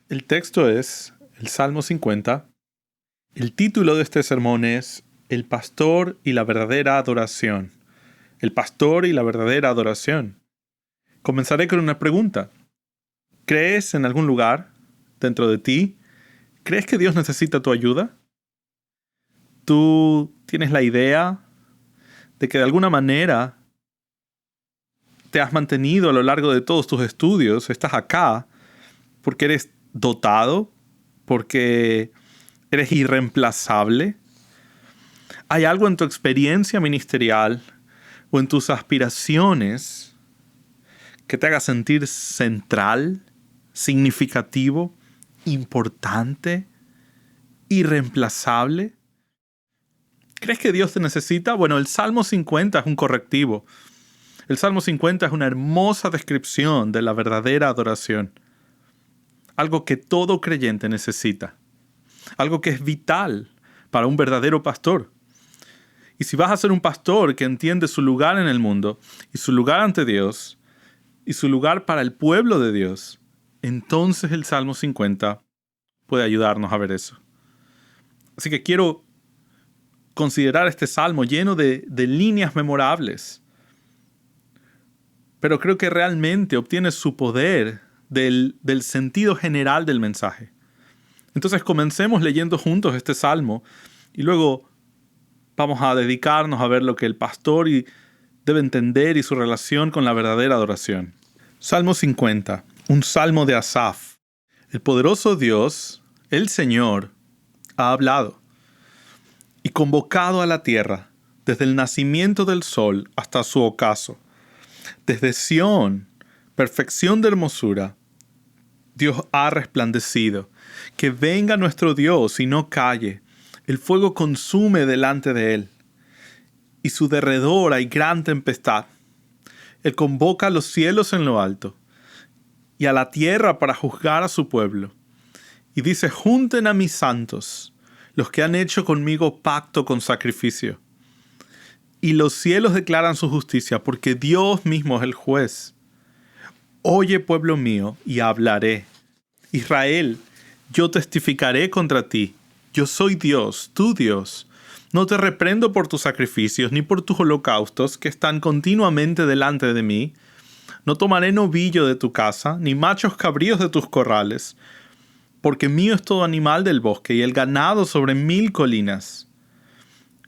El texto es el Salmo 50. El título de este sermón es El pastor y la verdadera adoración. El pastor y la verdadera adoración. Comenzaré con una pregunta. ¿Crees en algún lugar dentro de ti? ¿Crees que Dios necesita tu ayuda? ¿Tú tienes la idea de que de alguna manera te has mantenido a lo largo de todos tus estudios? Estás acá porque eres dotado, porque eres irreemplazable. ¿Hay algo en tu experiencia ministerial o en tus aspiraciones que te haga sentir central, significativo, importante, irreemplazable? ¿Crees que Dios te necesita? Bueno, el Salmo 50 es un correctivo. El Salmo 50 es una hermosa descripción de la verdadera adoración. Algo que todo creyente necesita. Algo que es vital para un verdadero pastor. Y si vas a ser un pastor que entiende su lugar en el mundo, y su lugar ante Dios, y su lugar para el pueblo de Dios, entonces el Salmo 50 puede ayudarnos a ver eso. Así que quiero considerar este salmo lleno de líneas memorables. Pero creo que realmente obtiene su poder del sentido general del mensaje. Entonces comencemos leyendo juntos este salmo y luego vamos a dedicarnos a ver lo que el pastor debe entender y su relación con la verdadera adoración. Salmo 50, un salmo de Asaf. El poderoso Dios, el Señor, ha hablado y convocado a la tierra desde el nacimiento del sol hasta su ocaso. Desde Sión, perfección de hermosura, Dios ha resplandecido. Que venga nuestro Dios y no calle. El fuego consume delante de él, y su derredor hay gran tempestad. Él convoca a los cielos en lo alto, y a la tierra para juzgar a su pueblo. Y dice: junten a mis santos, los que han hecho conmigo pacto con sacrificio. Y los cielos declaran su justicia, porque Dios mismo es el juez. Oye, pueblo mío, y hablaré. Israel, yo testificaré contra ti. Yo soy Dios, tu Dios. No te reprendo por tus sacrificios, ni por tus holocaustos, que están continuamente delante de mí. No tomaré novillo de tu casa, ni machos cabríos de tus corrales, porque mío es todo animal del bosque, y el ganado sobre 1000 colinas.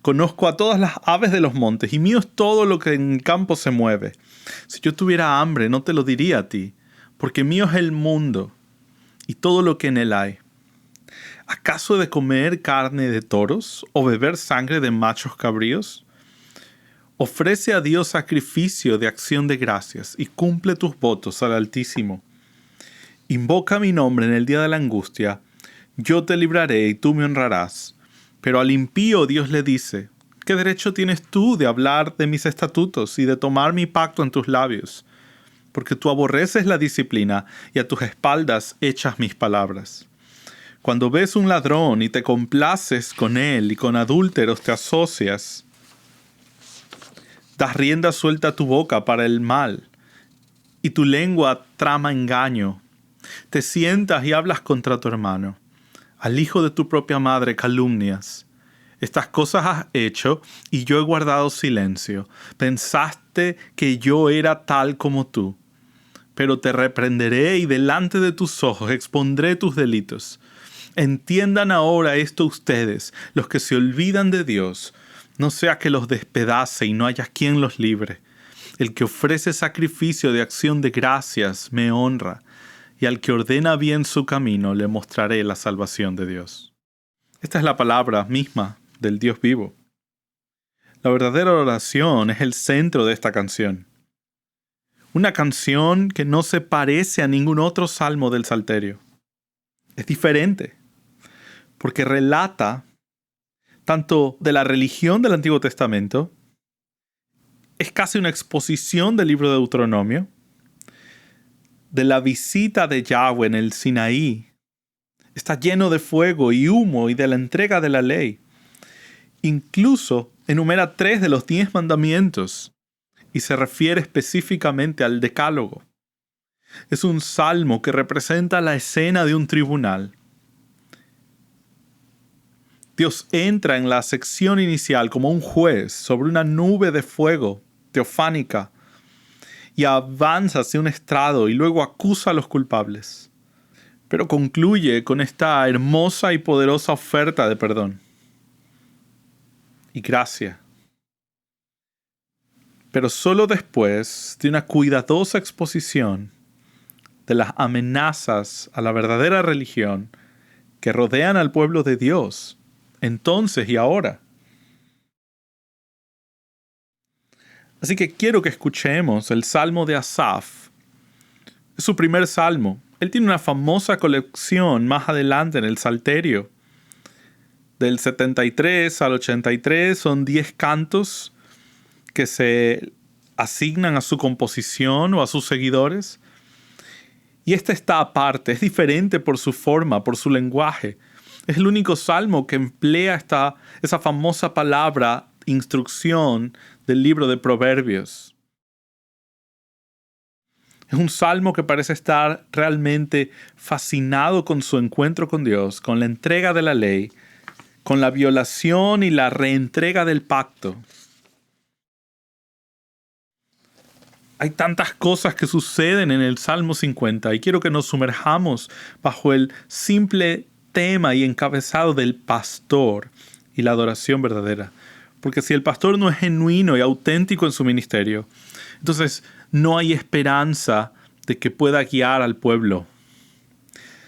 Conozco a todas las aves de los montes, y mío es todo lo que en el campo se mueve. Si yo tuviera hambre, no te lo diría a ti, porque mío es el mundo, y todo lo que en él hay. ¿Acaso he de comer carne de toros, o beber sangre de machos cabríos? Ofrece a Dios sacrificio de acción de gracias, y cumple tus votos al Altísimo. Invoca mi nombre en el día de la angustia, yo te libraré y tú me honrarás. Pero al impío Dios le dice: ¿qué derecho tienes tú de hablar de mis estatutos y de tomar mi pacto en tus labios? Porque tú aborreces la disciplina y a tus espaldas echas mis palabras. Cuando ves un ladrón y te complaces con él y con adúlteros te asocias, das rienda suelta a tu boca para el mal y tu lengua trama engaño. Te sientas y hablas contra tu hermano. Al hijo de tu propia madre calumnias. Estas cosas has hecho y yo he guardado silencio. Pensaste que yo era tal como tú. Pero te reprenderé y delante de tus ojos expondré tus delitos. Entiendan ahora esto ustedes, los que se olvidan de Dios, no sea que los despedace y no haya quien los libre. El que ofrece sacrificio de acción de gracias me honra, y al que ordena bien su camino le mostraré la salvación de Dios. Esta es la palabra misma del Dios vivo. La verdadera oración es el centro de esta canción. Una canción que no se parece a ningún otro salmo del Salterio. Es diferente, porque relata tanto de la religión del Antiguo Testamento, es casi una exposición del libro de Deuteronomio, de la visita de Yahweh en el Sinaí. Está lleno de fuego y humo y de la entrega de la ley. Incluso enumera 3 de los 10 mandamientos y se refiere específicamente al Decálogo. Es un salmo que representa la escena de un tribunal. Dios entra en la sección inicial como un juez sobre una nube de fuego teofánica y avanza hacia un estrado y luego acusa a los culpables. Pero concluye con esta hermosa y poderosa oferta de perdón y gracia. Pero solo después de una cuidadosa exposición de las amenazas a la verdadera religión que rodean al pueblo de Dios, entonces y ahora. Así que quiero que escuchemos el Salmo de Asaf. Es su primer salmo. Él tiene una famosa colección más adelante en el Salterio. Del 73 al 83 son 10 cantos que se asignan a su composición o a sus seguidores. Y este está aparte, es diferente por su forma, por su lenguaje. Es el único salmo que emplea esa famosa palabra instrucción del libro de Proverbios. Es un salmo que parece estar realmente fascinado con su encuentro con Dios, con la entrega de la ley, con la violación y la reentrega del pacto. Hay tantas cosas que suceden en el Salmo 50 y quiero que nos sumerjamos bajo el simple tema y encabezado del pastor y la adoración verdadera. Porque si el pastor no es genuino y auténtico en su ministerio, entonces no hay esperanza de que pueda guiar al pueblo.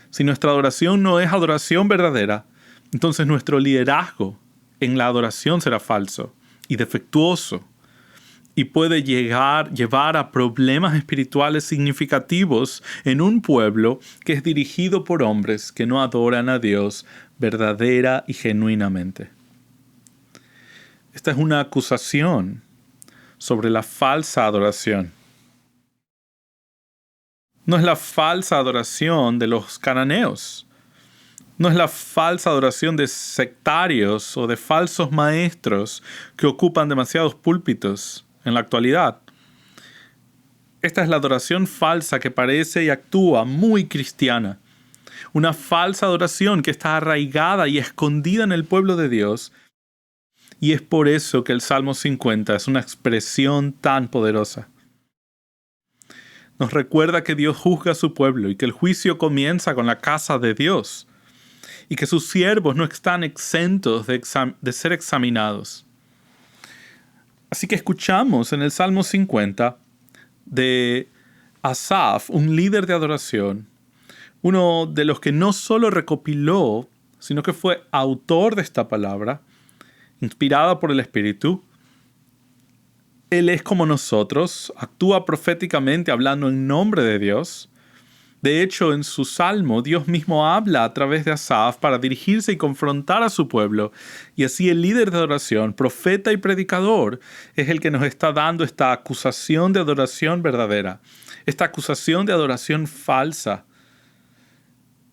Si nuestra adoración no es adoración verdadera, entonces nuestro liderazgo en la adoración será falso y defectuoso y puede llevar a problemas espirituales significativos en un pueblo que es dirigido por hombres que no adoran a Dios verdadera y genuinamente. Esta es una acusación sobre la falsa adoración. No es la falsa adoración de los cananeos. No es la falsa adoración de sectarios o de falsos maestros que ocupan demasiados púlpitos en la actualidad. Esta es la adoración falsa que parece y actúa muy cristiana. Una falsa adoración que está arraigada y escondida en el pueblo de Dios. Y es por eso que el Salmo 50 es una expresión tan poderosa. Nos recuerda que Dios juzga a su pueblo y que el juicio comienza con la casa de Dios y que sus siervos no están exentos de ser examinados. Así que escuchamos en el Salmo 50 de Asaf, un líder de adoración, uno de los que no solo recopiló, sino que fue autor de esta palabra, inspirada por el Espíritu. Él es como nosotros, actúa proféticamente hablando en nombre de Dios. De hecho, en su salmo, Dios mismo habla a través de Asaf para dirigirse y confrontar a su pueblo. Y así el líder de adoración, profeta y predicador, es el que nos está dando esta acusación de adoración verdadera, esta acusación de adoración falsa,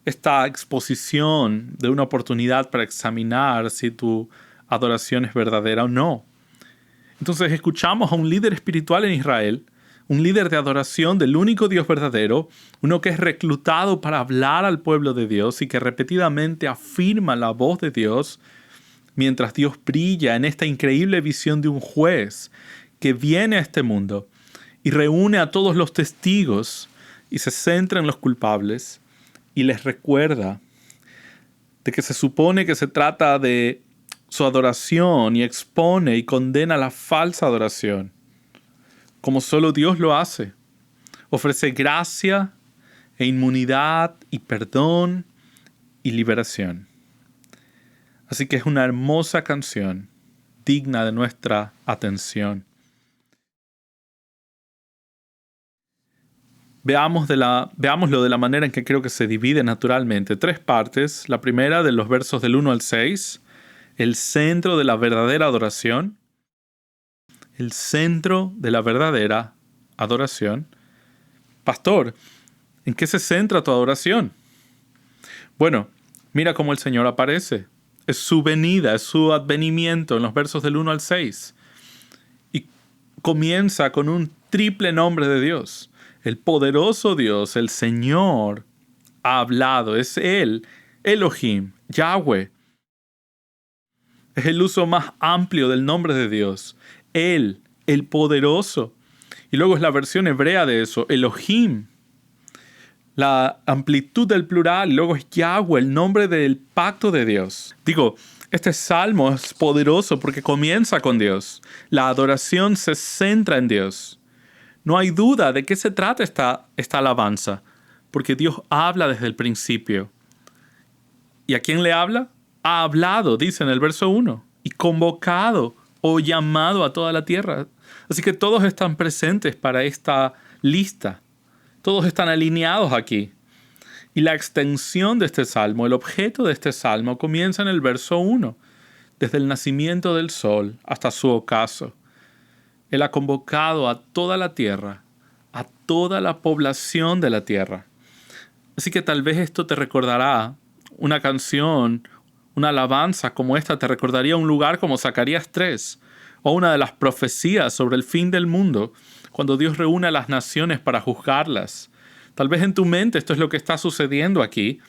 esta exposición de una oportunidad para examinar si tu adoración es verdadera o no. Entonces escuchamos a un líder espiritual en Israel, un líder de adoración del único Dios verdadero, uno que es reclutado para hablar al pueblo de Dios y que repetidamente afirma la voz de Dios, mientras Dios brilla en esta increíble visión de un juez que viene a este mundo y reúne a todos los testigos y se centra en los culpables y les recuerda de que se supone que se trata de su adoración y expone y condena la falsa adoración, como solo Dios lo hace. Ofrece gracia e inmunidad y perdón y liberación. Así que es una hermosa canción, digna de nuestra atención. Veámoslo de la manera en que creo que se divide naturalmente. 3 partes. La primera, de los versos del 1 al 6, el centro de la verdadera adoración. El centro de la verdadera adoración. Pastor, ¿en qué se centra tu adoración? Bueno, mira cómo el Señor aparece. Es su venida, es su advenimiento en los versos del 1 al 6. Y comienza con un triple nombre de Dios. El poderoso Dios, el Señor, ha hablado. Es Él, Elohim, Yahweh. Es el uso más amplio del nombre de Dios. Él, el poderoso. Y luego es la versión hebrea de eso, Elohim. La amplitud del plural, luego es Yahweh, el nombre del pacto de Dios. Digo, este salmo es poderoso porque comienza con Dios. La adoración se centra en Dios. No hay duda de qué se trata esta alabanza, porque Dios habla desde el principio. ¿Y a quién le habla? Ha hablado, dice en el verso 1, y convocado o llamado a toda la tierra. Así que todos están presentes para esta lista. Todos están alineados aquí. Y la extensión de este salmo, el objeto de este salmo, comienza en el verso 1, desde el nacimiento del sol hasta su ocaso. Él ha convocado a toda la tierra, a toda la población de la tierra. Así que tal vez esto te recordará una canción, una alabanza como esta, te recordaría un lugar como Zacarías 3, o una de las profecías sobre el fin del mundo, cuando Dios reúne a las naciones para juzgarlas. Tal vez en tu mente esto es lo que está sucediendo aquí.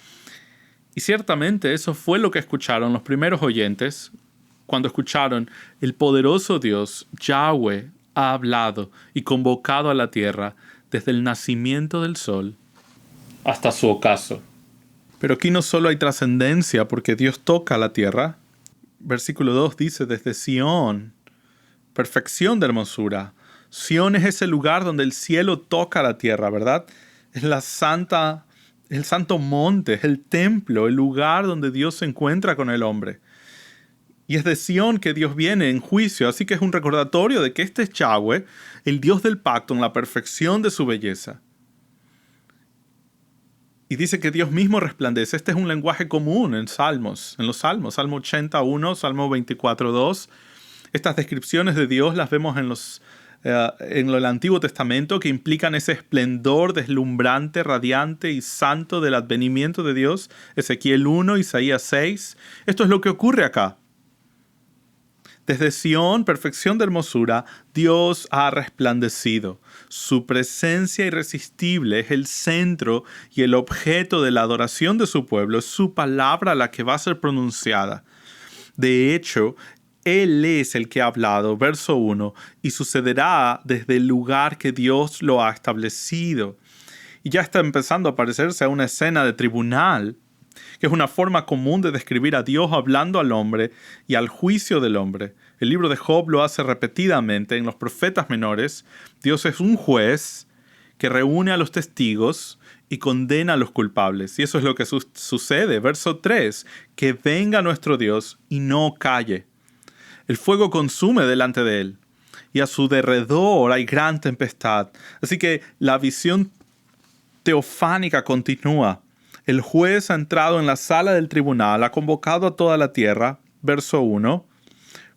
Y ciertamente eso fue lo que escucharon los primeros oyentes cuando escucharon: el poderoso Dios, Yahweh, ha hablado y convocado a la tierra desde el nacimiento del sol hasta su ocaso. Pero aquí no solo hay trascendencia porque Dios toca la tierra. Versículo 2 dice: desde Sión, perfección de hermosura. Sión es ese lugar donde el cielo toca la tierra, ¿verdad? Es el santo monte, es el templo, el lugar donde Dios se encuentra con el hombre. Y es de Sión que Dios viene en juicio, así que es un recordatorio de que este es Yahweh, el Dios del pacto, en la perfección de su belleza. Y dice que Dios mismo resplandece. Este es un lenguaje común en los Salmo 81, Salmo 24:2. Estas descripciones de Dios las vemos en el Antiguo Testamento, que implican ese esplendor deslumbrante, radiante y santo del advenimiento de Dios. Ezequiel 1, Isaías 6. Esto es lo que ocurre acá. Desde Sión, perfección de hermosura, Dios ha resplandecido. Su presencia irresistible es el centro y el objeto de la adoración de su pueblo. Es su palabra la que va a ser pronunciada. De hecho, Él es el que ha hablado, verso 1, y sucederá desde el lugar que Dios lo ha establecido. Y ya está empezando a parecerse a una escena de tribunal, que es una forma común de describir a Dios hablando al hombre y al juicio del hombre. El libro de Job lo hace repetidamente. En los profetas menores, Dios es un juez que reúne a los testigos y condena a los culpables. Y eso es lo que sucede. Verso 3, que venga nuestro Dios y no calle. El fuego consume delante de él, y a su derredor hay gran tempestad. Así que la visión teofánica continúa. El juez ha entrado en la sala del tribunal, ha convocado a toda la tierra. Verso 1.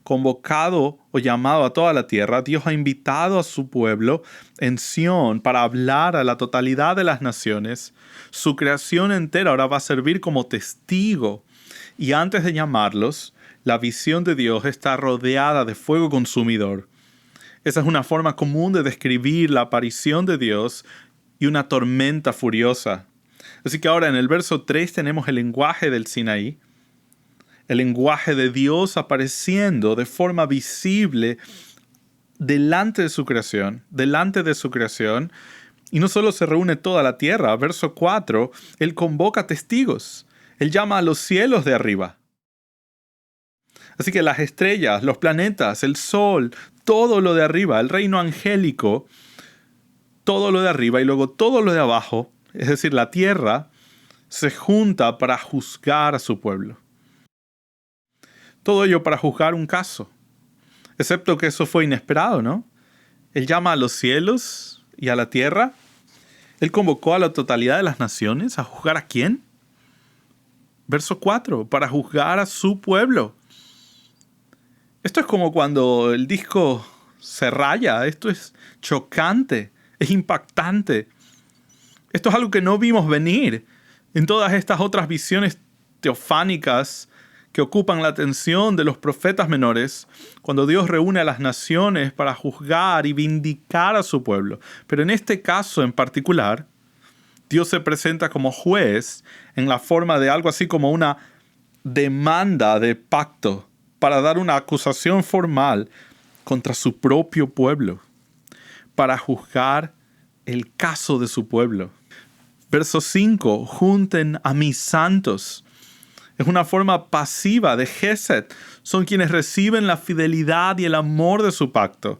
Convocado o llamado a toda la tierra, Dios ha invitado a su pueblo en Sión para hablar a la totalidad de las naciones. Su creación entera ahora va a servir como testigo. Y antes de llamarlos, la visión de Dios está rodeada de fuego consumidor. Esa es una forma común de describir la aparición de Dios y una tormenta furiosa. Así que ahora en el verso 3 tenemos el lenguaje del Sinaí, el lenguaje de Dios apareciendo de forma visible delante de su creación, y no solo se reúne toda la tierra. Verso 4, Él convoca testigos, Él llama a los cielos de arriba. Así que las estrellas, los planetas, el sol, todo lo de arriba, el reino angélico, todo lo de arriba y luego todo lo de abajo, es decir, la tierra, se junta para juzgar a su pueblo. Todo ello para juzgar un caso. Excepto que eso fue inesperado, ¿no? Él llama a los cielos y a la tierra. Él convocó a la totalidad de las naciones. ¿A juzgar a quién? Verso 4, para juzgar a su pueblo. Esto es como cuando el disco se raya. Esto es chocante, es impactante. Esto es algo que no vimos venir en todas estas otras visiones teofánicas que ocupan la atención de los profetas menores cuando Dios reúne a las naciones para juzgar y vindicar a su pueblo. Pero en este caso en particular, Dios se presenta como juez en la forma de algo así como una demanda de pacto para dar una acusación formal contra su propio pueblo, para juzgar el caso de su pueblo. Verso 5, junten a mis santos. Es una forma pasiva de Gesed. Son quienes reciben la fidelidad y el amor de su pacto.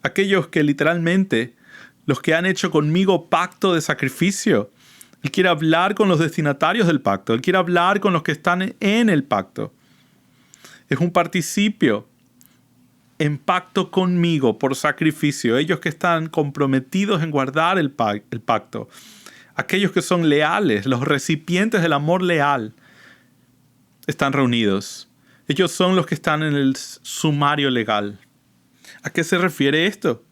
Aquellos que literalmente, los que han hecho conmigo pacto de sacrificio. Él quiere hablar con los destinatarios del pacto. Él quiere hablar con los que están en el pacto. Es un participio en pacto conmigo por sacrificio. Ellos que están comprometidos en guardar el pacto. Aquellos que son leales, los recipientes del amor leal, están reunidos. Ellos son los que están en el sumario legal. ¿A qué se refiere esto?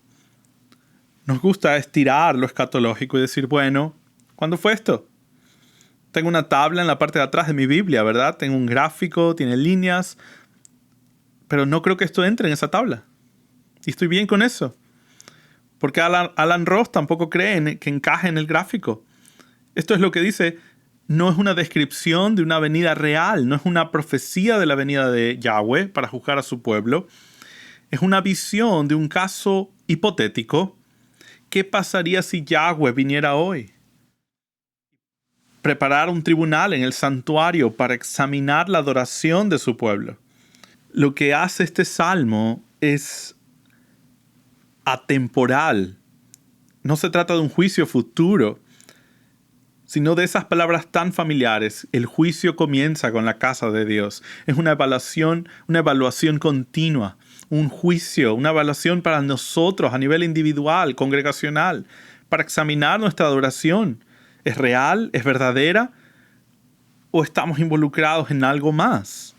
Nos gusta estirar lo escatológico y decir, bueno, ¿cuándo fue esto? Tengo una tabla en la parte de atrás de mi Biblia, ¿verdad? Tengo un gráfico, tiene líneas, pero no creo que esto entre en esa tabla. Y estoy bien con eso. Porque Alan Ross tampoco cree que encaje en el gráfico. Esto es lo que dice, no es una descripción de una venida real, no es una profecía de la venida de Yahweh para juzgar a su pueblo. Es una visión de un caso hipotético. ¿Qué pasaría si Yahweh viniera hoy? Preparar un tribunal en el santuario para examinar la adoración de su pueblo. Lo que hace este salmo es atemporal. No se trata de un juicio futuro, sino de esas palabras tan familiares. El juicio comienza con la casa de Dios. Es una evaluación continua, un juicio, una evaluación para nosotros a nivel individual, congregacional, para examinar nuestra adoración. ¿Es real? ¿Es verdadera? ¿O estamos involucrados en algo más?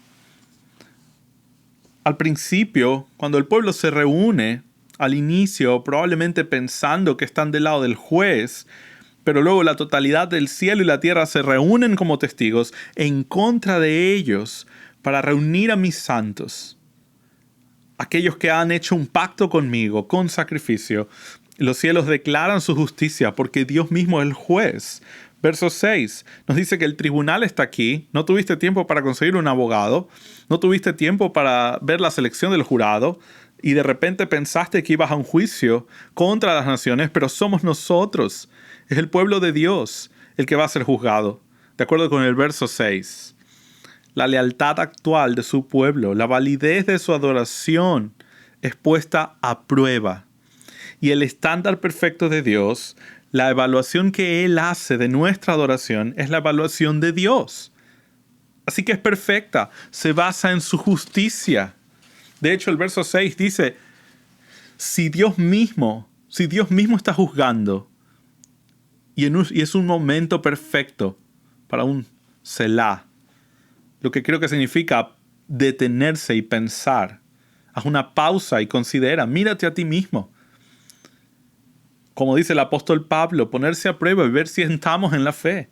Al principio, cuando el pueblo se reúne, al inicio, probablemente pensando que están del lado del juez, pero luego la totalidad del cielo y la tierra se reúnen como testigos en contra de ellos para reunir a mis santos, aquellos que han hecho un pacto conmigo, con sacrificio. Los cielos declaran su justicia porque Dios mismo es el juez. Verso 6 nos dice que el tribunal está aquí. No tuviste tiempo para conseguir un abogado. No tuviste tiempo para ver la selección del jurado. Y de repente pensaste que ibas a un juicio contra las naciones, pero somos nosotros. Es el pueblo de Dios el que va a ser juzgado. De acuerdo con el verso 6. La lealtad actual de su pueblo, la validez de su adoración es puesta a prueba. Y el estándar perfecto de Dios, la evaluación que Él hace de nuestra adoración es la evaluación de Dios. Así que es perfecta, se basa en su justicia. De hecho, el verso 6 dice, si Dios mismo está juzgando, y es un momento perfecto para un Selah, lo que creo que significa detenerse y pensar. Haz una pausa y considera, mírate a ti mismo. Como dice el apóstol Pablo, ponerse a prueba y ver si estamos en la fe.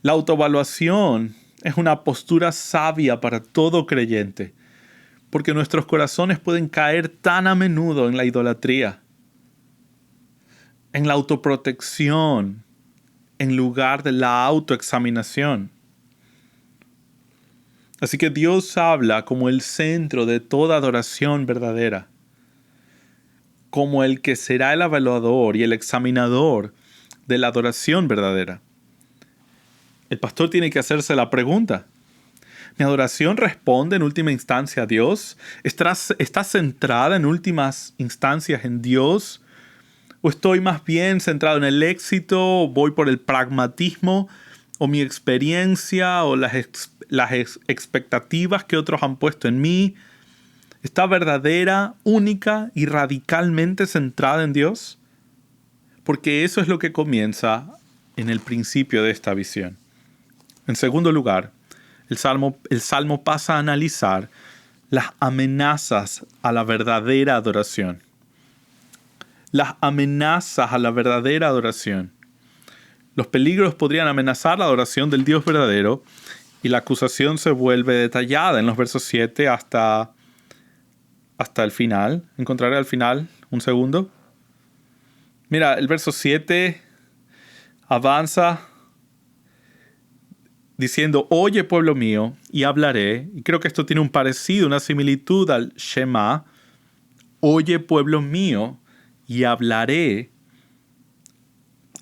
La autoevaluación es una postura sabia para todo creyente, porque nuestros corazones pueden caer tan a menudo en la idolatría, en la autoprotección, en lugar de la autoexaminación. Así que Dios habla como el centro de toda adoración verdadera, como el que será el evaluador y el examinador de la adoración verdadera. El pastor tiene que hacerse la pregunta, ¿mi adoración responde en última instancia a Dios? ¿Está centrada en últimas instancias en Dios? ¿O estoy más bien centrado en el éxito? ¿Voy por el pragmatismo? ¿O mi experiencia? ¿O las expectativas que otros han puesto en mí? ¿Está verdadera, única y radicalmente centrada en Dios? Porque eso es lo que comienza en el principio de esta visión. En segundo lugar, el Salmo pasa a analizar las amenazas a la verdadera adoración. Las amenazas a la verdadera adoración. Los peligros podrían amenazar la adoración del Dios verdadero Y la acusación se vuelve detallada en los versos 7 hasta el final. Encontraré al final, un segundo. Mira, el verso 7 avanza diciendo, oye pueblo mío, y hablaré. Y creo que esto tiene un parecido, una similitud al Shema. Oye pueblo mío, y hablaré.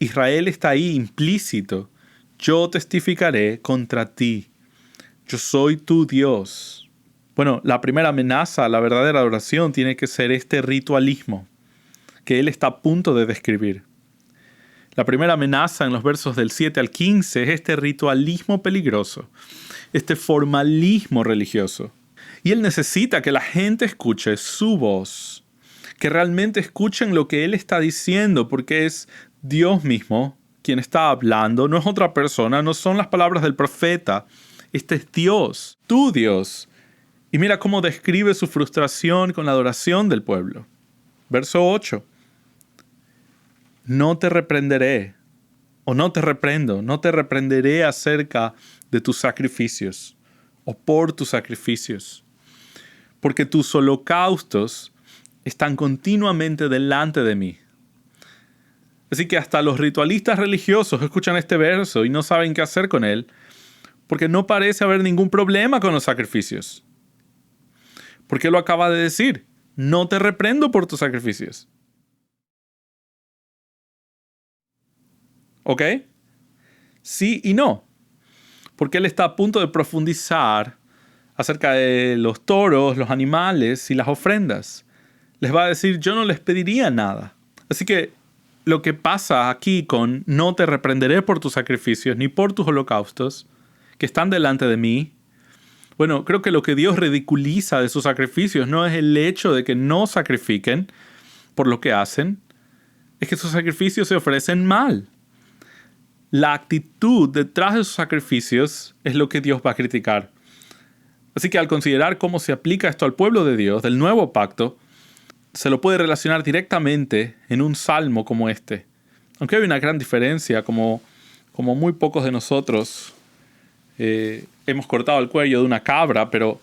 Israel está ahí implícito. Yo testificaré contra ti. Yo soy tu Dios. Bueno, la primera amenaza a la verdadera adoración tiene que ser este ritualismo que él está a punto de describir. La primera amenaza en los versos del 7 al 15 es este ritualismo peligroso, este formalismo religioso. Y él necesita que la gente escuche su voz, que realmente escuchen lo que él está diciendo, porque es Dios mismo quien está hablando, no es otra persona, no son las palabras del profeta. Este es Dios, tu Dios. Y mira cómo describe su frustración con la adoración del pueblo. Verso 8. No te reprenderé, o no te reprendo, no te reprenderé acerca de tus sacrificios, o por tus sacrificios, porque tus holocaustos están continuamente delante de mí. Así que hasta los ritualistas religiosos escuchan este verso y no saben qué hacer con él, porque no parece haber ningún problema con los sacrificios. Porque lo acaba de decir, no te reprendo por tus sacrificios. ¿Ok? Sí y no. Porque él está a punto de profundizar acerca de los toros, los animales y las ofrendas. Les va a decir, yo no les pediría nada. Así que lo que pasa aquí con no te reprenderé por tus sacrificios ni por tus holocaustos, que están delante de mí. Bueno, creo que lo que Dios ridiculiza de sus sacrificios no es el hecho de que no sacrifiquen por lo que hacen, es que sus sacrificios se ofrecen mal. La actitud detrás de sus sacrificios es lo que Dios va a criticar. Así que al considerar cómo se aplica esto al pueblo de Dios, del nuevo pacto, se lo puede relacionar directamente en un salmo como este. Aunque hay una gran diferencia, como muy pocos de nosotros hemos cortado el cuello de una cabra, pero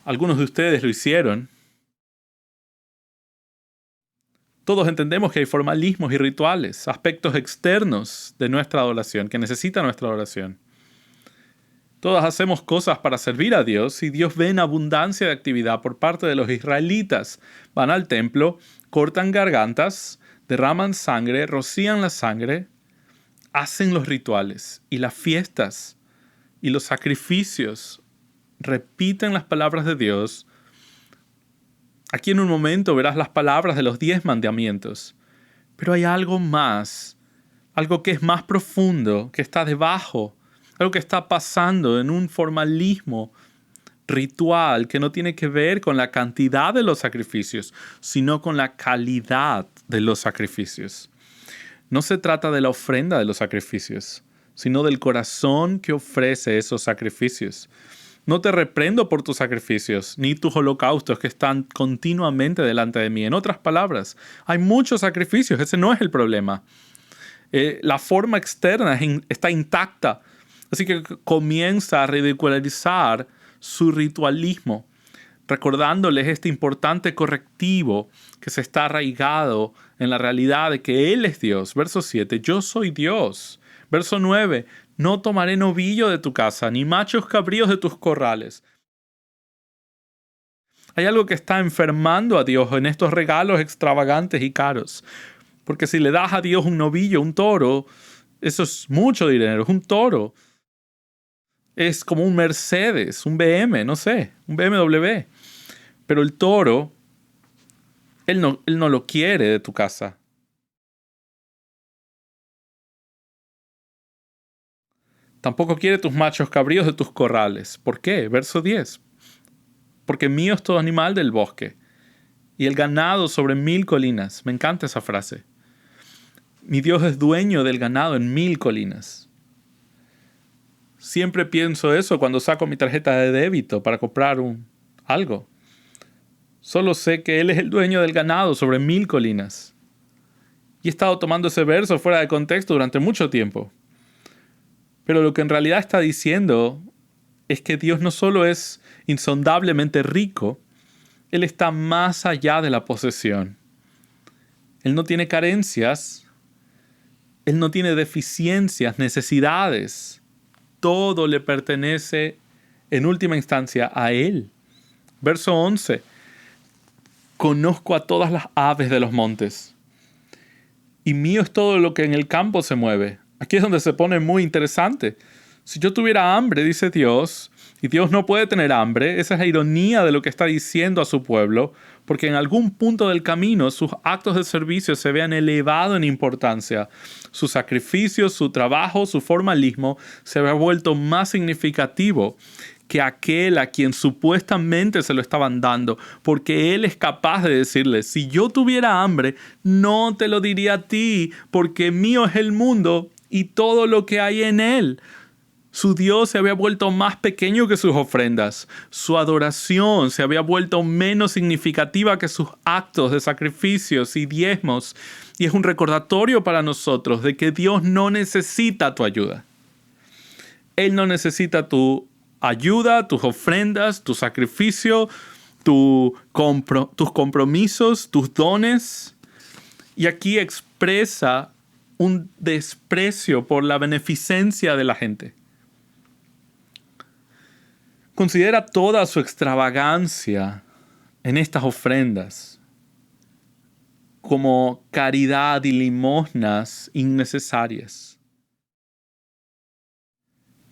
algunos de ustedes lo hicieron. Todos entendemos que hay formalismos y rituales, aspectos externos de nuestra adoración, que necesita nuestra adoración. Todos hacemos cosas para servir a Dios y Dios ve en abundancia de actividad por parte de los israelitas. Van al templo, cortan gargantas, derraman sangre, rocían la sangre, hacen los rituales y las fiestas y los sacrificios, repiten las palabras de Dios. Aquí en un momento verás las palabras de los 10 mandamientos. Pero hay algo más, algo que es más profundo, que está debajo, algo que está pasando en un formalismo ritual que no tiene que ver con la cantidad de los sacrificios, sino con la calidad de los sacrificios. No se trata de la ofrenda de los sacrificios, sino del corazón que ofrece esos sacrificios. No te reprendo por tus sacrificios, ni tus holocaustos que están continuamente delante de mí. En otras palabras, hay muchos sacrificios, ese no es el problema. La forma externa está intacta, así que comienza a ridicularizar su ritualismo, recordándoles este importante correctivo que se está arraigado en la realidad de que Él es Dios. Verso 7, yo soy Dios. Verso 9, no tomaré novillo de tu casa, ni machos cabríos de tus corrales. Hay algo que está enfermando a Dios en estos regalos extravagantes y caros. Porque si le das a Dios un novillo, un toro, eso es mucho dinero, es un toro. Es como un Mercedes, un BM, no sé, un BMW. Pero el toro, él no lo quiere de tu casa. Tampoco quiere tus machos cabríos de tus corrales. ¿Por qué? Verso 10. Porque mío es todo animal del bosque, y el ganado sobre 1000 colinas. Me encanta esa frase. Mi Dios es dueño del ganado en 1000 colinas. Siempre pienso eso cuando saco mi tarjeta de débito para comprar algo. Solo sé que Él es el dueño del ganado sobre 1000 colinas. Y he estado tomando ese verso fuera de contexto durante mucho tiempo. Pero lo que en realidad está diciendo es que Dios no solo es insondablemente rico, Él está más allá de la posesión. Él no tiene carencias, Él no tiene deficiencias, necesidades. Todo le pertenece en última instancia a Él. Verso 11. Conozco a todas las aves de los montes, y mío es todo lo que en el campo se mueve. Aquí es donde se pone muy interesante. Si yo tuviera hambre, dice Dios, y Dios no puede tener hambre, esa es la ironía de lo que está diciendo a su pueblo, porque en algún punto del camino sus actos de servicio se vean elevados en importancia. Su sacrificio, su trabajo, su formalismo se había vuelto más significativo que aquel a quien supuestamente se lo estaban dando, porque Él es capaz de decirle, si yo tuviera hambre, no te lo diría a ti, porque mío es el mundo y todo lo que hay en él. Su Dios se había vuelto más pequeño que sus ofrendas. Su adoración se había vuelto menos significativa que sus actos de sacrificios y diezmos. Y es un recordatorio para nosotros de que Dios no necesita tu ayuda. Él no necesita tu ayuda, tus ofrendas, tu sacrificio, tus compromisos, tus dones. Y aquí expresa un desprecio por la beneficencia de la gente. Considera toda su extravagancia en estas ofrendas como caridad y limosnas innecesarias.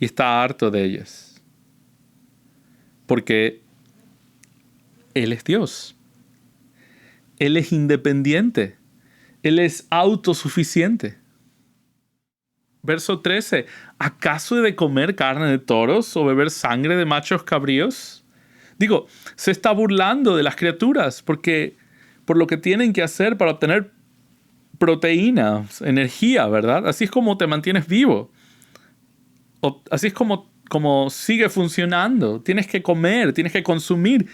Y está harto de ellas. Porque Él es Dios. Él es independiente. Él es autosuficiente. Verso 13. ¿Acaso he de comer carne de toros o beber sangre de machos cabríos? Digo, se está burlando de las criaturas porque por lo que tienen que hacer para obtener proteínas, energía, ¿verdad? Así es como te mantienes vivo. Así es como sigue funcionando. Tienes que comer, tienes que consumir.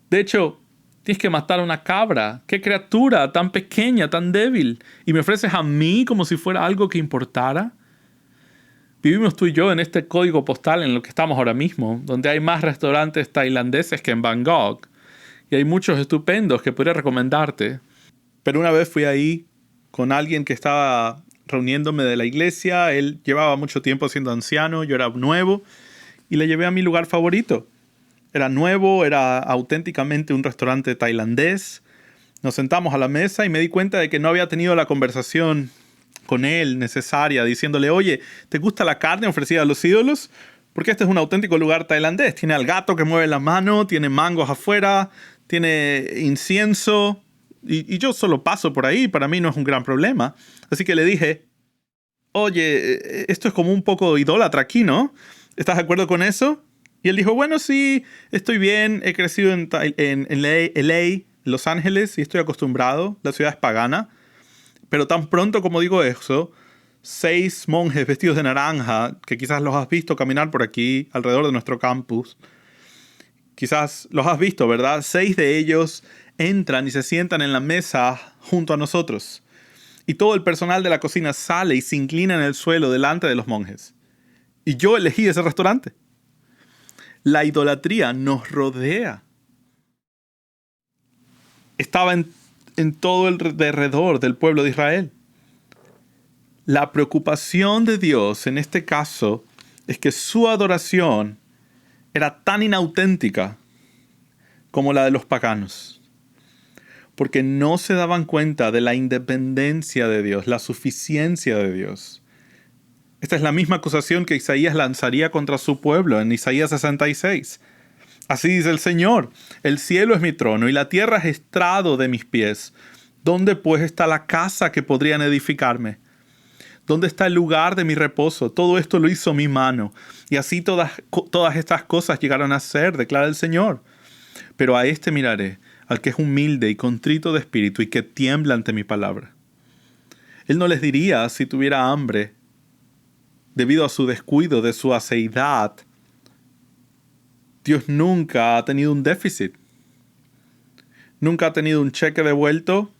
De hecho, tienes que matar a una cabra. ¡Qué criatura tan pequeña, tan débil! ¿Y me ofreces a mí como si fuera algo que importara? Vivimos tú y yo en este código postal en lo que estamos ahora mismo, donde hay más restaurantes tailandeses que en Bangkok. Y hay muchos estupendos que podría recomendarte. Pero una vez fui ahí con alguien que estaba reuniéndome de la iglesia. Él llevaba mucho tiempo siendo anciano, yo era nuevo, y le llevé a mi lugar favorito. Era nuevo, era auténticamente un restaurante tailandés. Nos sentamos a la mesa y me di cuenta de que no había tenido la conversación con él necesaria, diciéndole, oye, ¿te gusta la carne ofrecida a los ídolos? Porque este es un auténtico lugar tailandés. Tiene al gato que mueve la mano, tiene mangos afuera, tiene incienso. Y yo solo paso por ahí, para mí no es un gran problema. Así que le dije, oye, esto es como un poco idólatra aquí, ¿no? ¿Estás de acuerdo con eso? Y él dijo, bueno, sí, estoy bien, he crecido en LA, Los Ángeles, y estoy acostumbrado, la ciudad es pagana. Pero tan pronto como digo eso, 6 monjes vestidos de naranja, que quizás los has visto caminar por aquí, alrededor de nuestro campus, quizás los has visto, ¿verdad? 6 de ellos entran y se sientan en la mesa junto a nosotros. Y todo el personal de la cocina sale y se inclina en el suelo delante de los monjes. Y yo elegí ese restaurante. La idolatría nos rodea. Estaba en todo el derredor del pueblo de Israel. La preocupación de Dios en este caso es que su adoración era tan inauténtica como la de los paganos. Porque no se daban cuenta de la independencia de Dios, la suficiencia de Dios. Esta es la misma acusación que Isaías lanzaría contra su pueblo en Isaías 66. Así dice el Señor, el cielo es mi trono y la tierra es estrado de mis pies. ¿Dónde pues está la casa que podrían edificarme? ¿Dónde está el lugar de mi reposo? Todo esto lo hizo mi mano. Y así todas estas cosas llegaron a ser, declara el Señor. Pero a este miraré, al que es humilde y contrito de espíritu y que tiembla ante mi palabra. Él no les diría si tuviera hambre, debido a su descuido, de su aceidad. Dios nunca ha tenido un déficit. Nunca ha tenido un cheque devuelto.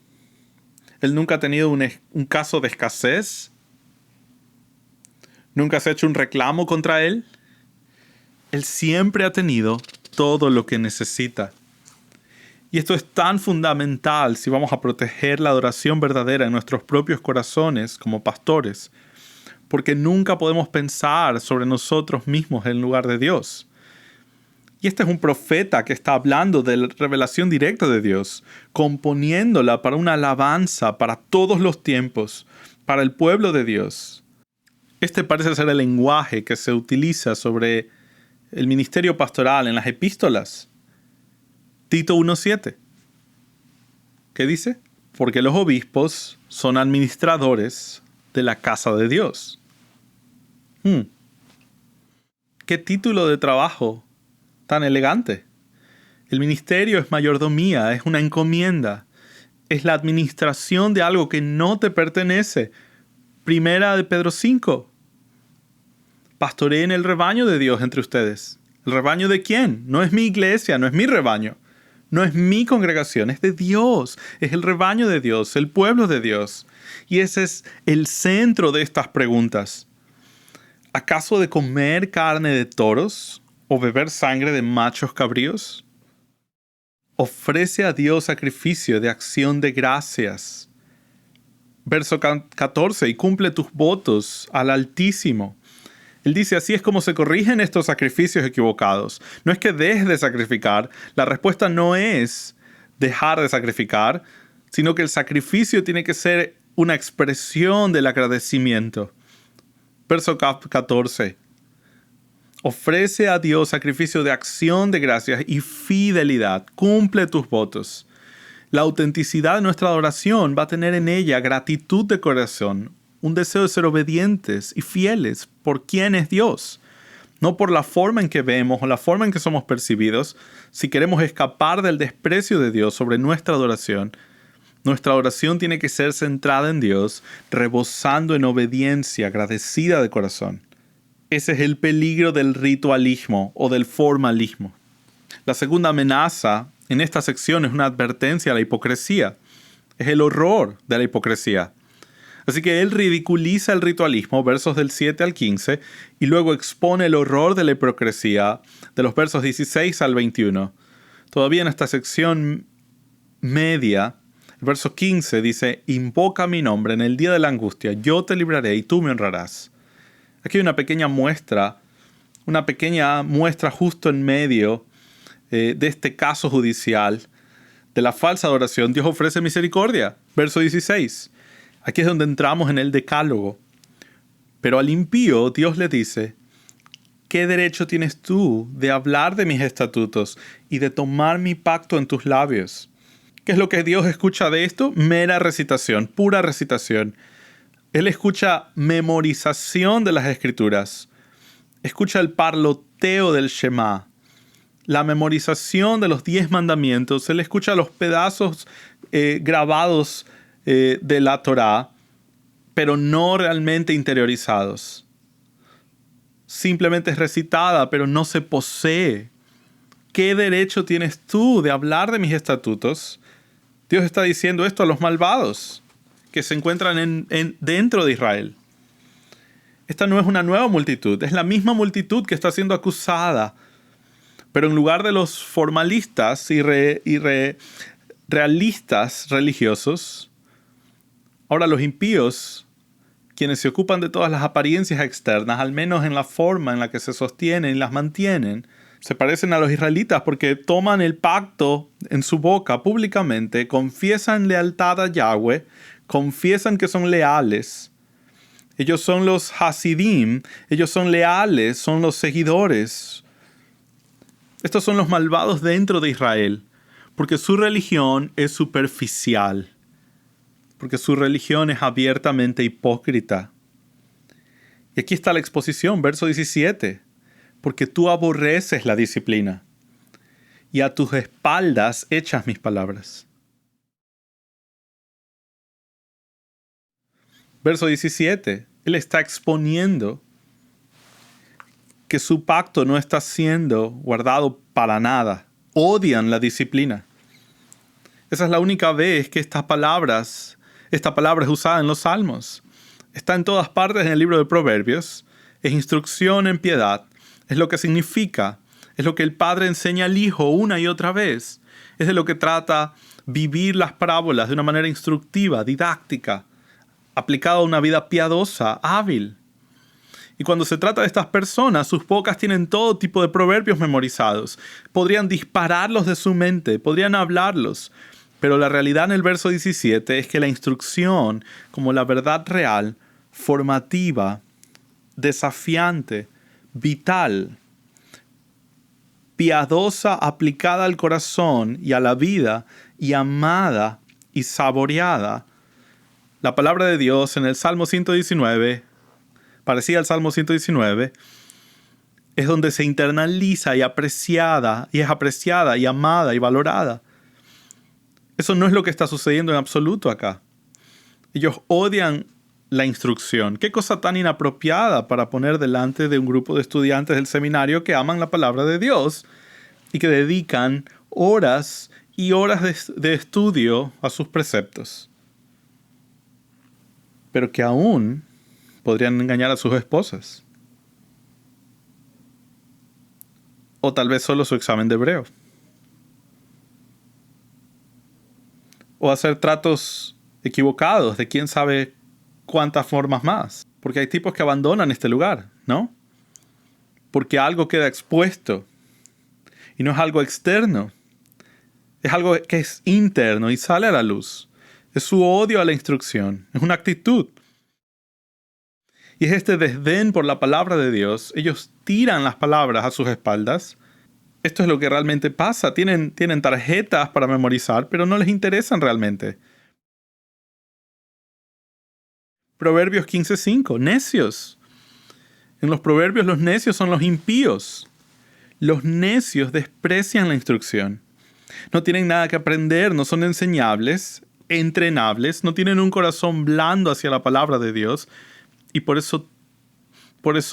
Él nunca ha tenido un caso de escasez. Nunca has hecho un reclamo contra Él. Él siempre ha tenido todo lo que necesita. Y esto es tan fundamental si vamos a proteger la adoración verdadera en nuestros propios corazones como pastores, porque nunca podemos pensar sobre nosotros mismos en lugar de Dios. Y este es un profeta que está hablando de la revelación directa de Dios, componiéndola para una alabanza para todos los tiempos, para el pueblo de Dios. Este parece ser el lenguaje que se utiliza sobre el ministerio pastoral en las epístolas. Tito 1:7. ¿Qué dice? Porque los obispos son administradores de la casa de Dios. ¿Qué título de trabajo tan elegante? El ministerio es mayordomía, es una encomienda. Es la administración de algo que no te pertenece. Primera de Pedro 5. Pastoreen el rebaño de Dios entre ustedes. ¿El rebaño de quién? No es mi iglesia, no es mi rebaño. No es mi congregación, es de Dios. Es el rebaño de Dios, el pueblo de Dios. Y ese es el centro de estas preguntas. ¿Acaso de comer carne de toros o beber sangre de machos cabríos? Ofrece a Dios sacrificio de acción de gracias. Verso 14, y cumple tus votos al Altísimo. Él dice, así es como se corrigen estos sacrificios equivocados. No es que dejes de sacrificar. La respuesta no es dejar de sacrificar, sino que el sacrificio tiene que ser una expresión del agradecimiento. Verso 14. Ofrece a Dios sacrificio de acción de gracias y fidelidad. Cumple tus votos. La autenticidad de nuestra adoración va a tener en ella gratitud de corazón, un deseo de ser obedientes y fieles por quién es Dios, no por la forma en que vemos o la forma en que somos percibidos. Si queremos escapar del desprecio de Dios sobre nuestra adoración tiene que ser centrada en Dios, rebosando en obediencia, agradecida de corazón. Ese es el peligro del ritualismo o del formalismo. La segunda amenaza en esta sección es una advertencia a la hipocresía. Es el horror de la hipocresía. Así que él ridiculiza el ritualismo, versos del 7 al 15, y luego expone el horror de la hipocresía de los versos 16 al 21. Todavía en esta sección media, el verso 15 dice, invoca mi nombre en el día de la angustia, yo te libraré y tú me honrarás. Aquí hay una pequeña muestra justo en medio de este caso judicial de la falsa adoración. Dios ofrece misericordia. Verso 16. Aquí es donde entramos en el decálogo. Pero al impío Dios le dice, ¿qué derecho tienes tú de hablar de mis estatutos y de tomar mi pacto en tus labios? ¿Qué es lo que Dios escucha de esto? Mera recitación, pura recitación. Él escucha memorización de las Escrituras. Escucha el parloteo del Shema. La memorización de los 10 mandamientos. Él escucha los pedazos grabados de la Torá, pero no realmente interiorizados. Simplemente es recitada, pero no se posee. ¿Qué derecho tienes tú de hablar de mis estatutos? Dios está diciendo esto a los malvados que se encuentran dentro de Israel. Esta no es una nueva multitud, es la misma multitud que está siendo acusada. Pero en lugar de los formalistas y realistas religiosos, ahora los impíos, quienes se ocupan de todas las apariencias externas, al menos en la forma en la que se sostienen y las mantienen, se parecen a los israelitas porque toman el pacto en su boca públicamente, confiesan lealtad a Yahweh, confiesan que son leales. Ellos son los hasidim, ellos son leales, son los seguidores. Estos son los malvados dentro de Israel, porque su religión es superficial, porque su religión es abiertamente hipócrita. Y aquí está la exposición, verso 17. Porque tú aborreces la disciplina, y a tus espaldas echas mis palabras. Verso 17. Él está exponiendo que su pacto no está siendo guardado para nada. Odian la disciplina. Esa es la única vez que esta palabra es usada en los Salmos. Está en todas partes en el libro de Proverbios. Es instrucción en piedad. Es lo que significa. Es lo que el Padre enseña al Hijo una y otra vez. Es de lo que trata vivir las parábolas de una manera instructiva, didáctica, aplicada a una vida piadosa, hábil. Y cuando se trata de estas personas, sus bocas tienen todo tipo de proverbios memorizados. Podrían dispararlos de su mente, podrían hablarlos. Pero la realidad en el verso 17 es que la instrucción, como la verdad real, formativa, desafiante, vital, piadosa, aplicada al corazón y a la vida, y amada y saboreada. La palabra de Dios en el Salmo 119, parecida al Salmo 119, es donde se internaliza y es apreciada y amada y valorada. Eso no es lo que está sucediendo en absoluto acá. Ellos odian la instrucción. Qué cosa tan inapropiada para poner delante de un grupo de estudiantes del seminario que aman la palabra de Dios y que dedican horas y horas de estudio a sus preceptos. Pero que aún podrían engañar a sus esposas. O tal vez solo su examen de hebreo. O hacer tratos equivocados de quién sabe cuántas formas más. Porque hay tipos que abandonan este lugar, ¿no? Porque algo queda expuesto. Y no es algo externo. Es algo que es interno y sale a la luz. Es su odio a la instrucción. Es una actitud. Y es este desdén por la palabra de Dios. Ellos tiran las palabras a sus espaldas. Esto es lo que realmente pasa. Tienen tarjetas para memorizar, pero no les interesan realmente. Proverbios 15:5. Necios. En los proverbios los necios son los impíos. Los necios desprecian la instrucción. No tienen nada que aprender, no son enseñables, entrenables, no tienen un corazón blando hacia la palabra de Dios y por eso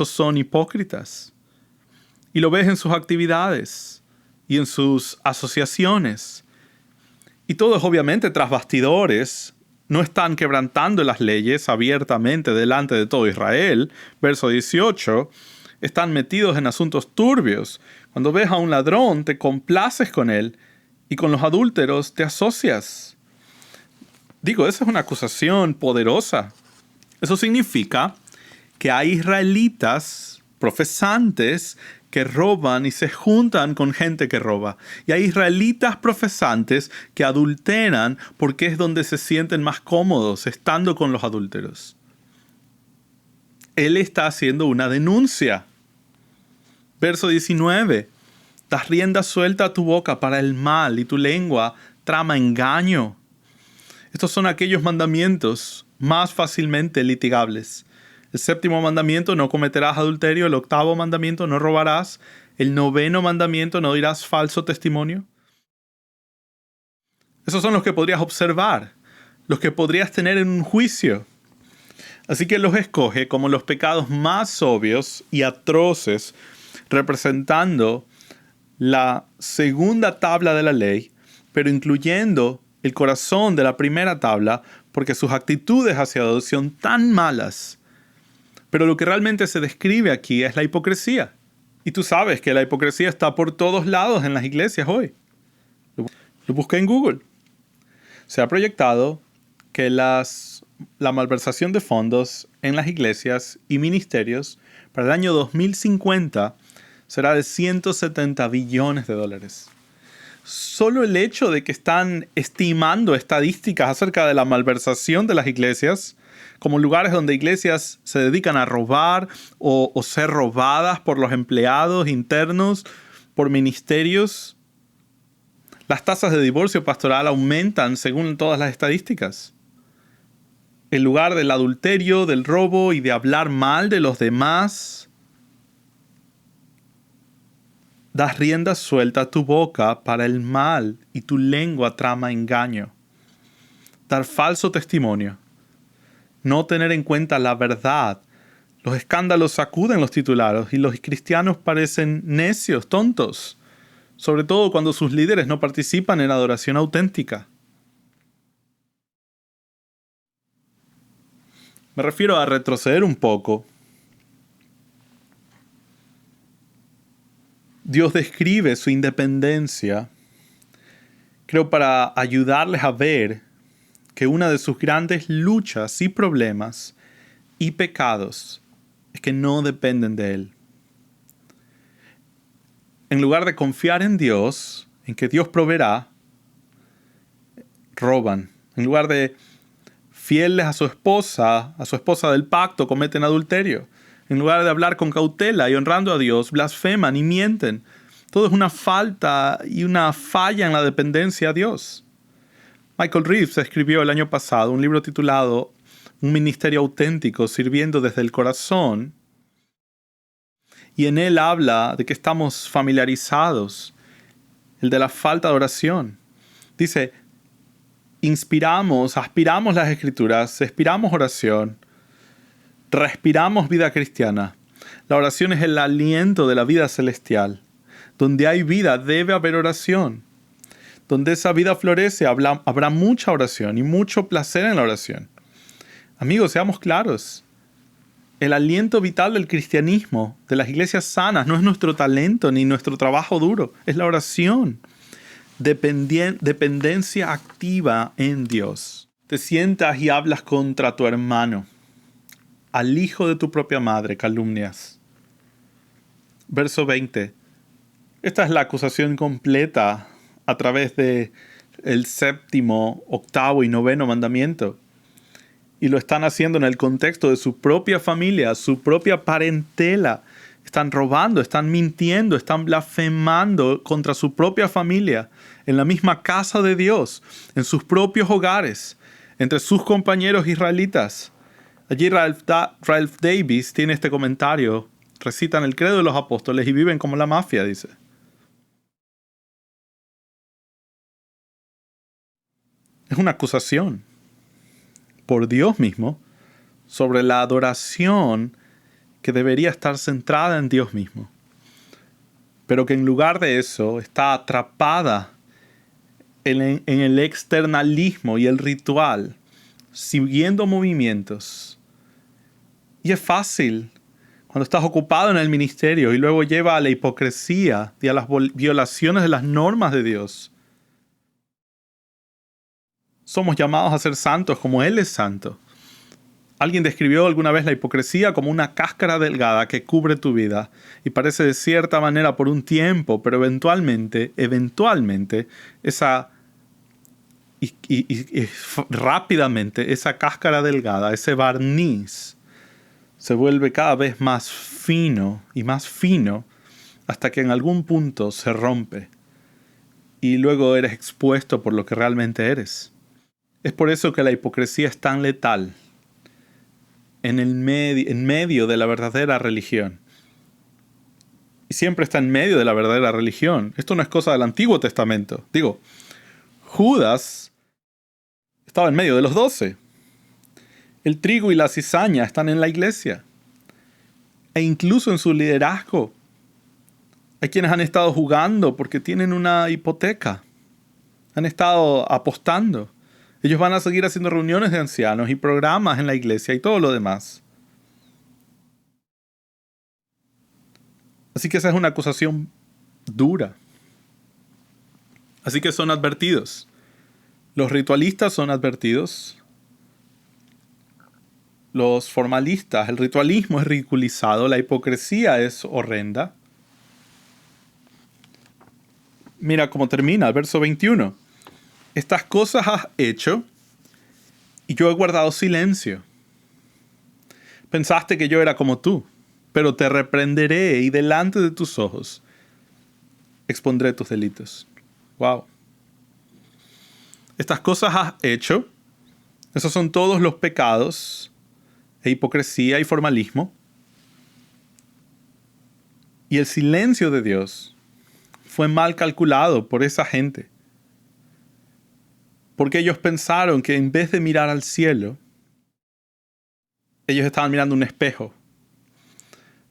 son hipócritas. Y lo ves en sus actividades y en sus asociaciones. Y todo es obviamente tras bastidores. No están quebrantando las leyes abiertamente delante de todo Israel. Verso 18. Están metidos en asuntos turbios. Cuando ves a un ladrón, te complaces con él y con los adúlteros te asocias. Digo, esa es una acusación poderosa. Eso significa que hay israelitas profesantes que roban y se juntan con gente que roba. Y hay israelitas profesantes que adulteran porque es donde se sienten más cómodos, estando con los adúlteros. Él está haciendo una denuncia. Verso 19. Das rienda suelta a tu boca para el mal y tu lengua trama engaño. Estos son aquellos mandamientos más fácilmente litigables. El 7º mandamiento, no cometerás adulterio. El 8º mandamiento, no robarás. El 9º mandamiento, no dirás falso testimonio. Esos son los que podrías observar, los que podrías tener en un juicio. Así que los escoge como los pecados más obvios y atroces, representando la segunda tabla de la ley, pero incluyendo el corazón de la primera tabla, porque sus actitudes hacia Dios son tan malas. Pero lo que realmente se describe aquí es la hipocresía. Y tú sabes que la hipocresía está por todos lados en las iglesias hoy. Lo busqué en Google. Se ha proyectado que la malversación de fondos en las iglesias y ministerios para el año 2050 será de 170 billones de dólares. Solo el hecho de que están estimando estadísticas acerca de la malversación de las iglesias como lugares donde iglesias se dedican a robar o ser robadas por los empleados internos, por ministerios. Las tasas de divorcio pastoral aumentan según todas las estadísticas. En lugar del adulterio, del robo y de hablar mal de los demás, das rienda suelta a tu boca para el mal y tu lengua trama engaño. Dar falso testimonio. No tener en cuenta la verdad. Los escándalos sacuden los titulares y los cristianos parecen necios, tontos. Sobre todo cuando sus líderes no participan en adoración auténtica. Me refiero a retroceder un poco Dios describe su independencia, creo, para ayudarles a ver que una de sus grandes luchas y problemas y pecados es que no dependen de Él. En lugar de confiar en Dios, en que Dios proveerá, roban. En lugar de fieles a su esposa del pacto, cometen adulterio. En lugar de hablar con cautela y honrando a Dios, blasfeman y mienten. Todo es una falta y una falla en la dependencia a Dios. Michael Reeves escribió el año pasado un libro titulado Un ministerio auténtico sirviendo desde el corazón. Y en él habla de que estamos familiarizados, el de la falta de oración. Dice, aspiramos las Escrituras, expiramos oración, respiramos vida cristiana. La oración es el aliento de la vida celestial. Donde hay vida debe haber oración. Donde esa vida florece habrá mucha oración y mucho placer en la oración. Amigos, seamos claros. El aliento vital del cristianismo, de las iglesias sanas, no es nuestro talento ni nuestro trabajo duro, es la oración. Dependencia activa en Dios. Te sientas y hablas contra tu hermano. Al hijo de tu propia madre calumnias. Verso 20. Esta es la acusación completa a través de el séptimo, octavo y noveno mandamiento. Y lo están haciendo en el contexto de su propia familia, su propia parentela. Están robando, están mintiendo, están blasfemando contra su propia familia, en la misma casa de Dios, en sus propios hogares, entre sus compañeros israelitas. Allí Ralph Davis tiene este comentario. Recitan el credo de los apóstoles y viven como la mafia, dice. Es una acusación por Dios mismo sobre la adoración que debería estar centrada en Dios mismo, pero que en lugar de eso está atrapada en el externalismo y el ritual, siguiendo movimientos. Y es fácil cuando estás ocupado en el ministerio y luego lleva a la hipocresía y a las violaciones de las normas de Dios. Somos llamados a ser santos como Él es santo. Alguien describió alguna vez la hipocresía como una cáscara delgada que cubre tu vida y parece de cierta manera por un tiempo, pero eventualmente, rápidamente esa cáscara delgada, ese barniz, se vuelve cada vez más fino y más fino hasta que en algún punto se rompe y luego eres expuesto por lo que realmente eres. Es por eso que la hipocresía es tan letal en medio de la verdadera religión. Y siempre está en medio de la verdadera religión. Esto no es cosa del Antiguo Testamento. Judas estaba en medio de los 12. El trigo y la cizaña están en la iglesia. E incluso en su liderazgo. Hay quienes han estado jugando porque tienen una hipoteca. Han estado apostando. Ellos van a seguir haciendo reuniones de ancianos y programas en la iglesia y todo lo demás. Así que esa es una acusación dura. Así que son advertidos. Los ritualistas son advertidos. Los formalistas, el ritualismo es ridiculizado, la hipocresía es horrenda. Mira cómo termina el verso 21. Estas cosas has hecho y yo he guardado silencio. Pensaste que yo era como tú, pero te reprenderé y delante de tus ojos expondré tus delitos. Wow. Estas cosas has hecho. Esos son todos los pecados e hipocresía y formalismo. Y el silencio de Dios fue mal calculado por esa gente. Porque ellos pensaron que en vez de mirar al cielo, ellos estaban mirando un espejo.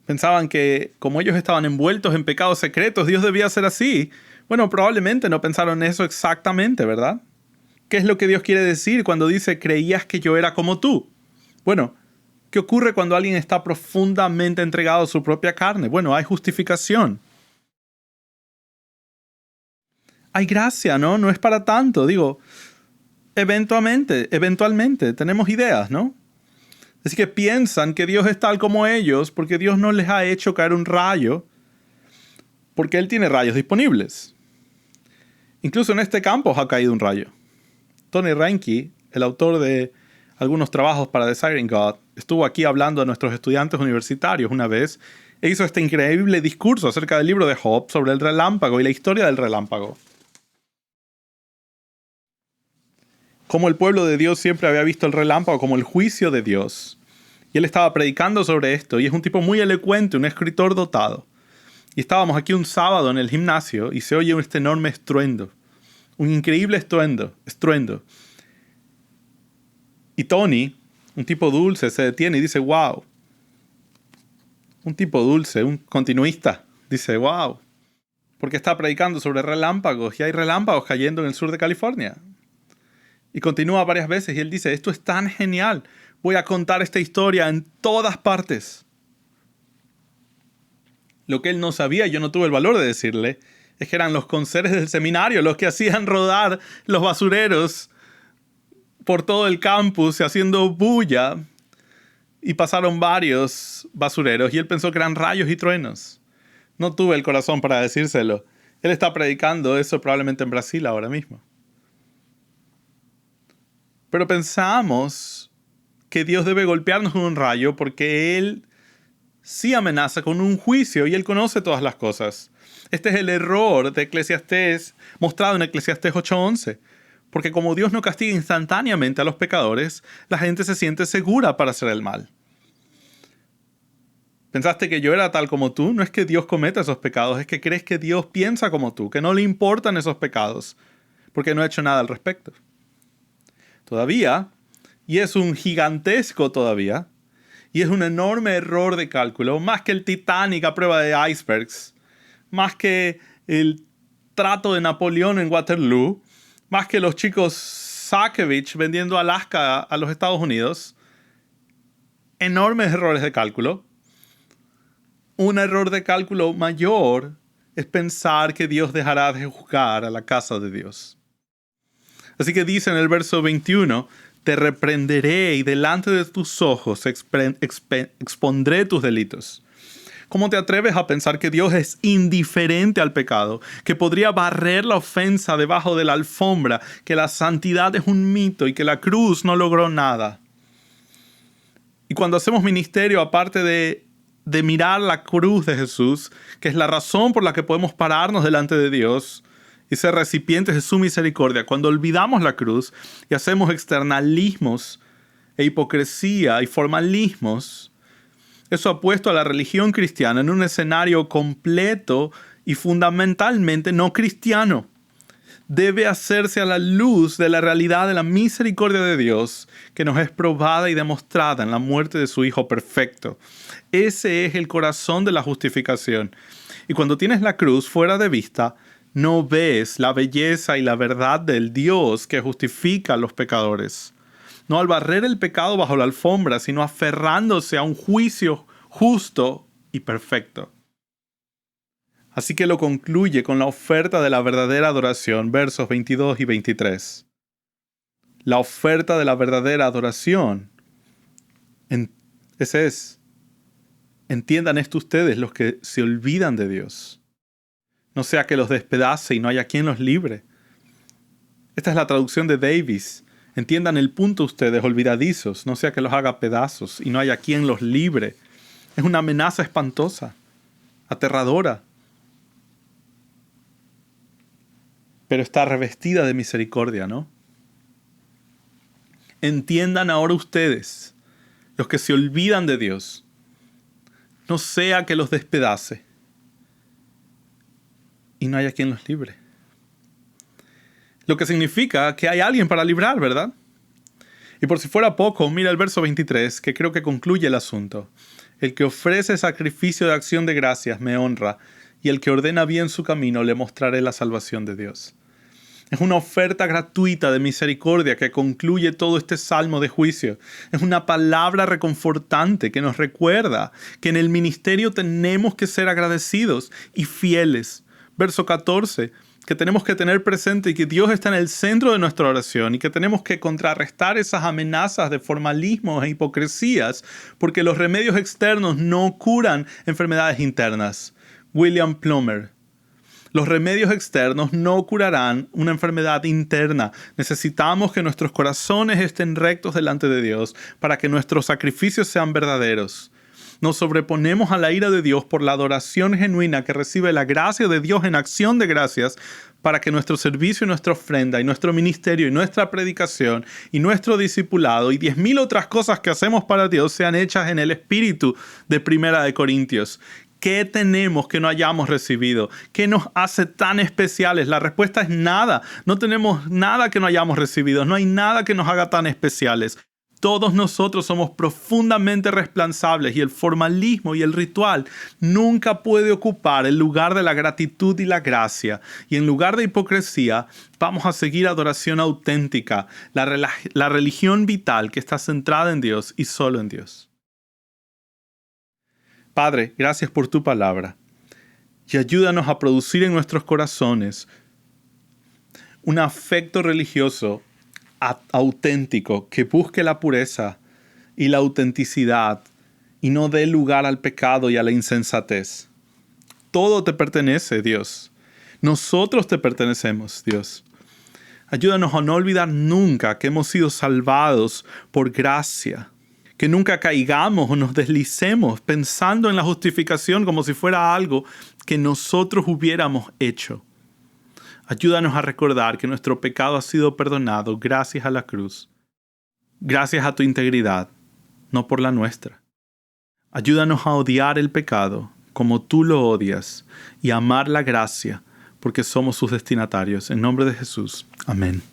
Pensaban que como ellos estaban envueltos en pecados secretos, Dios debía ser así. Bueno, probablemente no pensaron eso exactamente, ¿verdad? ¿Qué es lo que Dios quiere decir cuando dice creías que yo era como tú? Bueno, ¿qué ocurre cuando alguien está profundamente entregado a su propia carne? Bueno, hay justificación. hay gracia, ¿no? No es para tanto. Digo, eventualmente tenemos ideas, ¿no? Así que piensan que Dios es tal como ellos porque Dios no les ha hecho caer un rayo, porque Él tiene rayos disponibles. Incluso en este campo ha caído un rayo. Tony Reinke, el autor de algunos trabajos para Desiring God, estuvo aquí hablando a nuestros estudiantes universitarios una vez e hizo este increíble discurso acerca del libro de Job sobre el relámpago y la historia del relámpago. Como el pueblo de Dios siempre había visto el relámpago como el juicio de Dios. Y él estaba predicando sobre esto y es un tipo muy elocuente, un escritor dotado. Y estábamos aquí un sábado en el gimnasio y se oye este enorme estruendo. Un increíble estruendo. Y Tony, un tipo dulce, se detiene y dice, wow. Un tipo dulce, un continuista, dice, wow. Porque está predicando sobre relámpagos y hay relámpagos cayendo en el sur de California. Y continúa varias veces y él dice, esto es tan genial. Voy a contar esta historia en todas partes. Lo que él no sabía, y yo no tuve el valor de decirle, es que eran los conserjes del seminario los que hacían rodar los basureros por todo el campus haciendo bulla. Y pasaron varios basureros y él pensó que eran rayos y truenos. No tuve el corazón para decírselo. Él está predicando eso probablemente en Brasil ahora mismo. Pero pensamos que Dios debe golpearnos con un rayo porque Él sí amenaza con un juicio y Él conoce todas las cosas. Este es el error de Eclesiastés, mostrado en Eclesiastés 8:11. Porque como Dios no castiga instantáneamente a los pecadores, la gente se siente segura para hacer el mal. ¿Pensaste que yo era tal como tú? No es que Dios cometa esos pecados, es que crees que Dios piensa como tú, que no le importan esos pecados, porque no ha hecho nada al respecto. Todavía, y es un gigantesco todavía, y es un enorme error de cálculo, más que el Titanic a prueba de icebergs, más que el trato de Napoleón en Waterloo, más que los chicos Sakevich vendiendo Alaska a los Estados Unidos. Enormes errores de cálculo. Un error de cálculo mayor es pensar que Dios dejará de juzgar a la casa de Dios. Así que dice en el verso 21, te reprenderé y delante de tus ojos expondré tus delitos. ¿Cómo te atreves a pensar que Dios es indiferente al pecado? Que podría barrer la ofensa debajo de la alfombra, que la santidad es un mito y que la cruz no logró nada. Y cuando hacemos ministerio, aparte de mirar la cruz de Jesús, que es la razón por la que podemos pararnos delante de Dios y ser recipientes de su misericordia, cuando olvidamos la cruz y hacemos externalismos e hipocresía y formalismos, eso ha puesto a la religión cristiana en un escenario completo y fundamentalmente no cristiano. Debe hacerse a la luz de la realidad de la misericordia de Dios que nos es probada y demostrada en la muerte de su Hijo perfecto. Ese es el corazón de la justificación. Y cuando tienes la cruz fuera de vista, no ves la belleza y la verdad del Dios que justifica a los pecadores. No al barrer el pecado bajo la alfombra, sino aferrándose a un juicio justo y perfecto. Así que lo concluye con la oferta de la verdadera adoración, versos 22 y 23. La oferta de la verdadera adoración. Ese es. Entiendan esto ustedes, los que se olvidan de Dios. No sea que los despedace y no haya quien los libre. Esta es la traducción de Davis. Entiendan el punto ustedes, olvidadizos, no sea que los haga pedazos y no haya quien los libre. Es una amenaza espantosa, aterradora. Pero está revestida de misericordia, ¿no? Entiendan ahora ustedes, los que se olvidan de Dios, no sea que los despedace y no haya quien los libre. Lo que significa que hay alguien para librar, ¿verdad? Y por si fuera poco, mira el verso 23, que creo que concluye el asunto. El que ofrece sacrificio de acción de gracias me honra, y el que ordena bien su camino le mostraré la salvación de Dios. Es una oferta gratuita de misericordia que concluye todo este salmo de juicio. Es una palabra reconfortante que nos recuerda que en el ministerio tenemos que ser agradecidos y fieles. Verso 14, que tenemos que tener presente que Dios está en el centro de nuestra oración y que tenemos que contrarrestar esas amenazas de formalismo e hipocresías, porque los remedios externos no curan enfermedades internas. William Plumer. Los remedios externos no curarán una enfermedad interna. Necesitamos que nuestros corazones estén rectos delante de Dios para que nuestros sacrificios sean verdaderos. Nos sobreponemos a la ira de Dios por la adoración genuina que recibe la gracia de Dios en acción de gracias para que nuestro servicio y nuestra ofrenda y nuestro ministerio y nuestra predicación y nuestro discipulado y 10,000 otras cosas que hacemos para Dios sean hechas en el espíritu de 1 Corintios. ¿Qué tenemos que no hayamos recibido? ¿Qué nos hace tan especiales? La respuesta es nada. No tenemos nada que no hayamos recibido. No hay nada que nos haga tan especiales. Todos nosotros somos profundamente resplansables y el formalismo y el ritual nunca puede ocupar el lugar de la gratitud y la gracia. Y en lugar de hipocresía, vamos a seguir adoración auténtica, la religión vital que está centrada en Dios y solo en Dios. Padre, gracias por tu palabra y ayúdanos a producir en nuestros corazones un afecto religioso auténtico que busque la pureza y la autenticidad y no dé lugar al pecado y a la insensatez. Todo te pertenece, Dios. Nosotros te pertenecemos, Dios. Ayúdanos a no olvidar nunca que hemos sido salvados por gracia. Que nunca caigamos o nos deslicemos pensando en la justificación como si fuera algo que nosotros hubiéramos hecho. Ayúdanos a recordar que nuestro pecado ha sido perdonado gracias a la cruz, gracias a tu integridad, no por la nuestra. Ayúdanos a odiar el pecado como tú lo odias y a amar la gracia porque somos sus destinatarios. En nombre de Jesús. Amén.